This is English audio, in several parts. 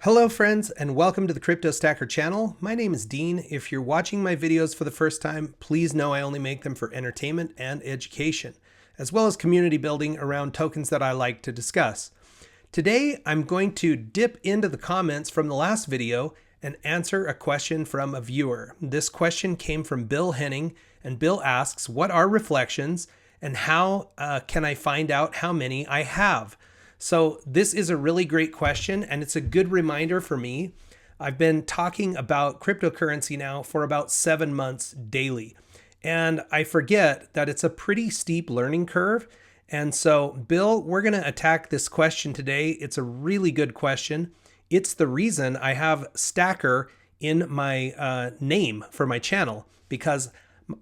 Hello friends, and welcome to the Crypto Stacker channel. My name is Dean. If you're watching my videos for the first time, please know I only make them for entertainment and education, as well as community building around tokens that I like to discuss. Today, I'm going to dip into the comments from the last video and answer a question from a viewer. This question came from Bill Henning, and Bill asks, what are reflections and how can I find out how many I have? So this is a really great question, and it's a good reminder for me. I've been talking about cryptocurrency now for about 7 months daily, and I forget that it's a pretty steep learning curve. And so, Bill, we're going to attack this question today. It's a really good question. It's the reason I have Stacker in my name for my channel, because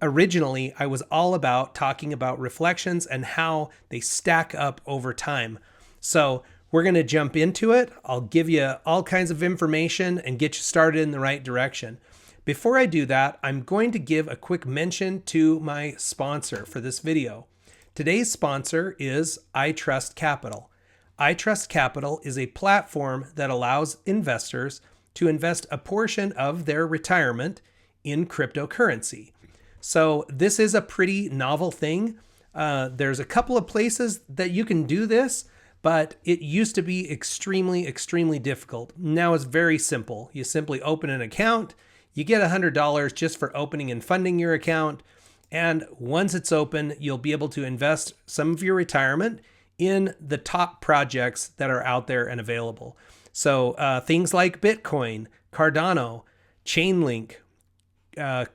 originally I was all about talking about reflections and how they stack up over time. So we're going to jump into it. I'll give you all kinds of information and get you started in the right direction. Before I do that, I'm going to give a quick mention to my sponsor for this video. Today's sponsor is iTrustCapital. iTrustCapital is a platform that allows investors to invest a portion of their retirement in cryptocurrency. So this is a pretty novel thing. There's a couple of places that you can do this, but it used to be extremely difficult. Now it's very simple. You simply open an account, you get $100 just for opening and funding your account, and once it's open, you'll be able to invest some of your retirement in the top projects that are out there and available. So things like Bitcoin, Cardano, Chainlink,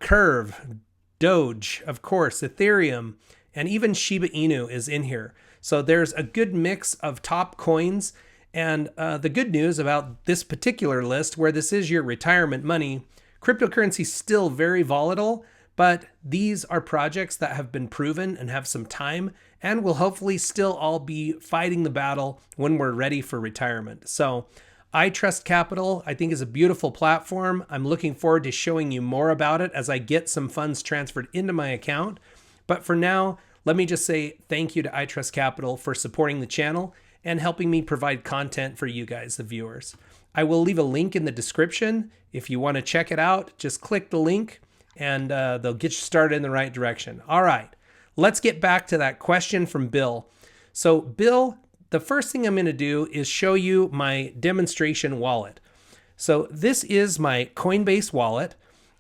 Curve, Doge, of course, Ethereum, and even Shiba Inu is in here. So there's a good mix of top coins, and the good news about this particular list, where this is your retirement money, cryptocurrency is still very volatile, but these are projects that have been proven and have some time and will hopefully still all be fighting the battle when we're ready for retirement. So iTrustCapital, I think, is a beautiful platform. I'm looking forward to showing you more about it as I get some funds transferred into my account. But for now, let me just say thank you to iTrustCapital for supporting the channel and helping me provide content for you guys, the viewers. I will leave a link in the description. If you want to check it out, just click the link and they'll get you started in the right direction. All right, let's get back to that question from Bill. So Bill, the first thing I'm going to do is show you my demonstration wallet. So this is my Coinbase wallet.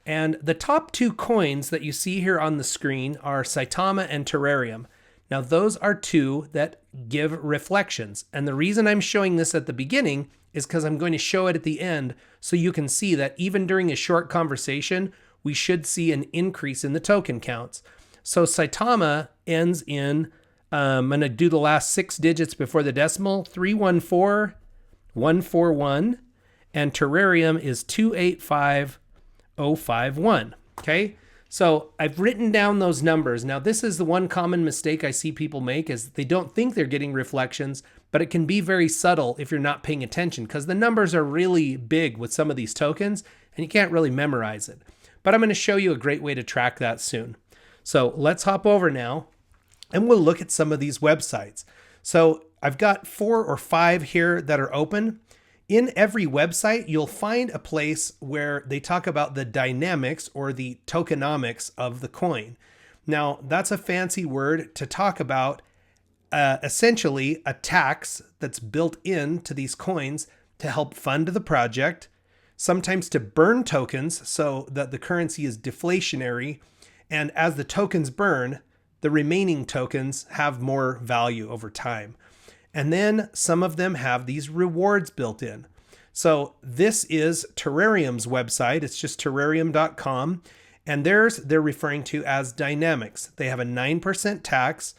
And the top two coins that you see here on the screen are Saitama and Terrarium. Now, those are two that give reflections. And the reason I'm showing this at the beginning is because I'm going to show it at the end so you can see that even during a short conversation, we should see an increase in the token counts. So Saitama ends in, I'm going to do the last 6 digits before the decimal, 314141, and Terrarium is 285051. Okay, so I've written down those numbers. Now, this is the one common mistake I see people make, is they don't think they're getting reflections, but it can be very subtle if you're not paying attention, because the numbers are really big with some of these tokens and you can't really memorize it. But I'm going to show you a great way to track that soon. So let's hop over now and we'll look at some of these websites. So I've got 4 or 5 here that are open. In every website, you'll find a place where they talk about the dynamics or the tokenomics of the coin. Now, that's a fancy word to talk about essentially a tax that's built into these coins to help fund the project, sometimes to burn tokens so that the currency is deflationary. And as the tokens burn, the remaining tokens have more value over time. And then some of them have these rewards built in. So this is Terrarium's website. It's just terrarium.com. And theirs they're referring to as dynamics. They have a 9% tax.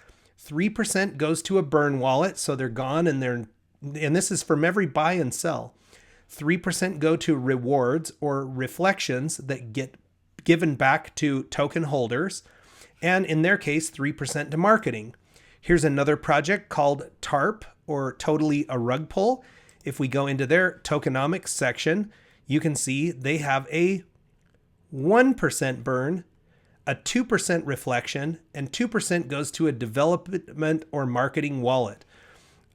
3% goes to a burn wallet. So they're gone, and this is from every buy and sell. 3% go to rewards or reflections that get given back to token holders. And in their case, 3% to marketing. Here's another project called TARP, or Totally a Rug Pull. If we go into their tokenomics section, you can see they have a 1% burn, a 2% reflection, and 2% goes to a development or marketing wallet.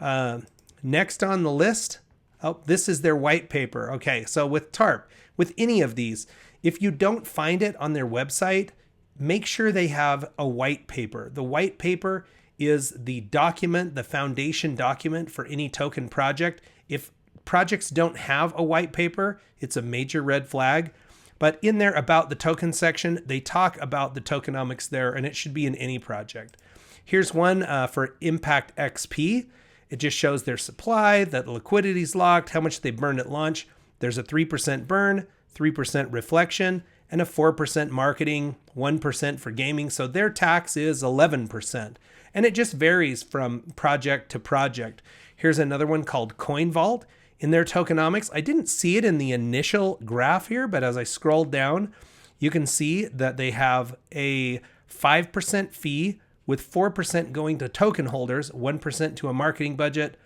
Next on the list, Oh, this is their white paper. Okay, so with TARP, with any of these, if you don't find it on their website, make sure they have a white paper. The white paper is the document, the foundation document for any token project. If projects don't have a white paper, it's a major red flag. But in there about the token section, they talk about the tokenomics there, and it should be in any project. Here's one for Impact XP. It just shows their supply, that the liquidity is locked, how much they burned at launch. There's a 3% burn, 3% reflection, and a 4% marketing, 1% for gaming. So their tax is 11%. And it just varies from project to project. Here's another one called Coin Vault. In their tokenomics, I didn't see it in the initial graph here, but as I scrolled down, you can see that they have a 5% fee with 4% going to token holders, 1% to a marketing budget,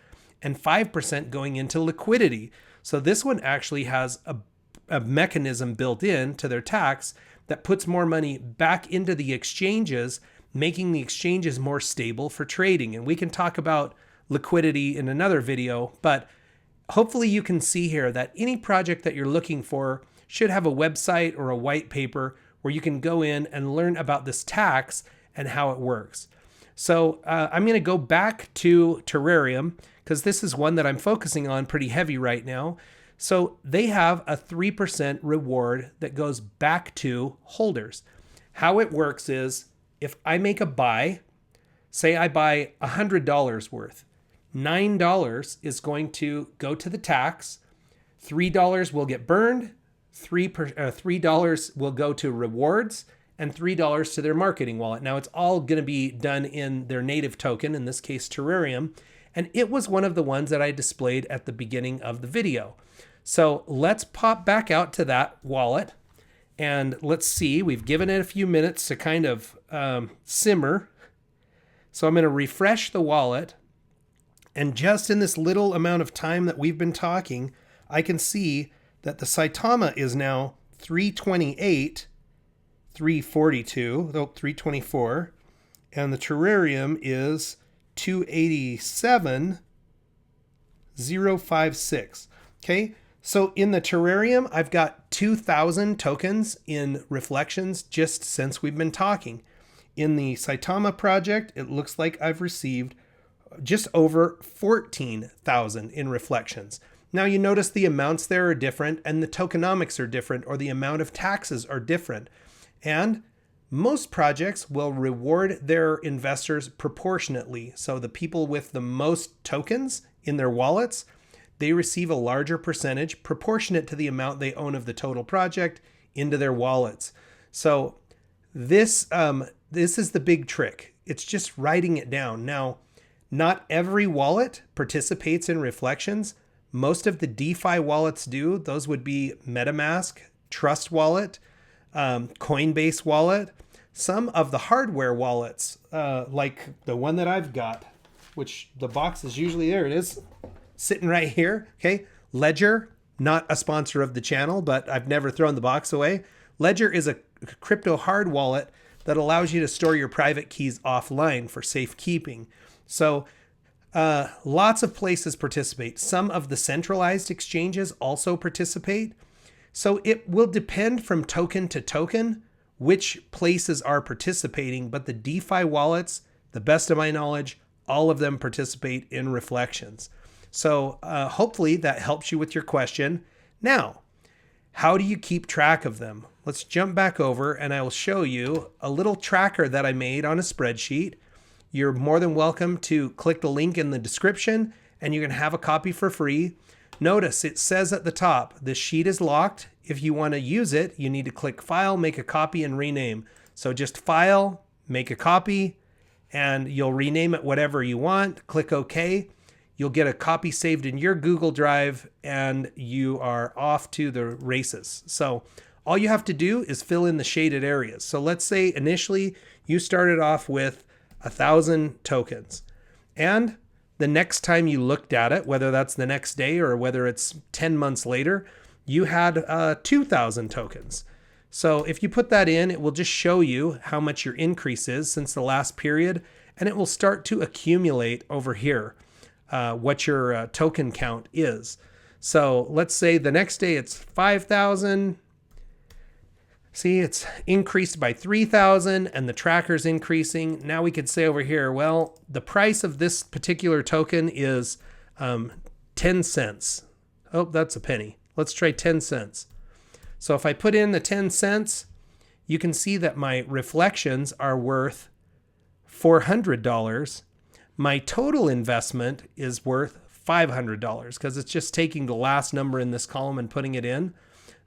and 5% going into liquidity. So this one actually has a mechanism built in to their tax that puts more money back into the exchanges, making the exchanges more stable for trading. And we can talk about liquidity in another video, but hopefully you can see here that any project that you're looking for should have a website or a white paper where you can go in and learn about this tax and how it works. So I'm going to go back to Terrarium because this is one that I'm focusing on pretty heavy right now. So they have a 3% reward that goes back to holders. How it works is if I make a buy, say I buy $100 worth, $9 is going to go to the tax, $3 will get burned, $3 will go to rewards, and $3 to their marketing wallet. Now it's all going to be done in their native token, in this case Terrarium, and it was one of the ones that I displayed at the beginning of the video. So let's pop back out to that wallet and let's see, we've given it a few minutes to kind of simmer. So I'm going to refresh the wallet, and just in this little amount of time that we've been talking, I can see that the Saitama is now 328, 342, 324, and the Terrarium is 287, 056. Okay, so in the Terrarium, I've got 2,000 tokens in reflections just since we've been talking. In the Saitama project, it looks like I've received just over 14,000 in reflections. Now you notice the amounts there are different and the tokenomics are different, or the amount of taxes are different. And most projects will reward their investors proportionately. So the people with the most tokens in their wallets, they receive a larger percentage proportionate to the amount they own of the total project into their wallets. So this is the big trick. It's just writing it down. Now, not every wallet participates in reflections. Most of the DeFi wallets do. Those would be MetaMask, Trust Wallet, Coinbase Wallet. Some of the hardware wallets, like the one that I've got, which the box is usually, there it is, sitting right here. Okay, Ledger, not a sponsor of the channel, but I've never thrown the box away. Ledger is a crypto hard wallet that allows you to store your private keys offline for safekeeping. So lots of places participate. Some of the centralized exchanges also participate. So it will depend from token to token which places are participating, but the DeFi wallets, the best of my knowledge, all of them participate in reflections. So hopefully that helps you with your question. Now, how do you keep track of them? Let's jump back over and I will show you a little tracker that I made on a spreadsheet. You're more than welcome to click the link in the description and you can have a copy for free. Notice it says at the top, this sheet is locked. If you want to use it, you need to click File, make a copy, and rename. So just File, make a copy, and you'll rename it whatever you want. Click OK. You'll get a copy saved in your Google Drive and you are off to the races. So all you have to do is fill in the shaded areas. So let's say initially you started off with 1,000 tokens. And the next time you looked at it, whether that's the next day or whether it's 10 months later, you had 2,000 tokens. So if you put that in, it will just show you how much your increase is since the last period, and it will start to accumulate over here, what your token count is. So let's say the next day it's 5,000. See, it's increased by 3,000 and the tracker's increasing. Now we could say over here, well, the price of this particular token is 10 cents. Oh, that's a penny. Let's try 10 cents. So if I put in the 10 cents, you can see that my reflections are worth $400. My total investment is worth $500 because it's just taking the last number in this column and putting it in.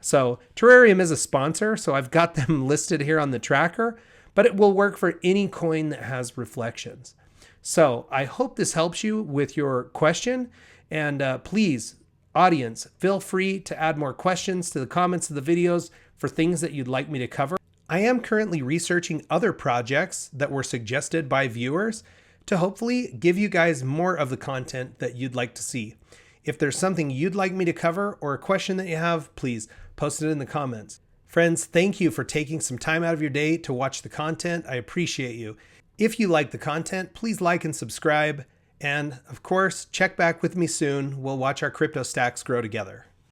So Terrarium is a sponsor, so I've got them listed here on the tracker, but it will work for any coin that has reflections. So I hope this helps you with your question, and please, audience, feel free to add more questions to the comments of the videos for things that you'd like me to cover. I am currently researching other projects that were suggested by viewers to hopefully give you guys more of the content that you'd like to see. If there's something you'd like me to cover or a question that you have, please post it in the comments. Friends, thank you for taking some time out of your day to watch the content. I appreciate you. If you like the content, please like and subscribe. And of course, check back with me soon. We'll watch our crypto stacks grow together.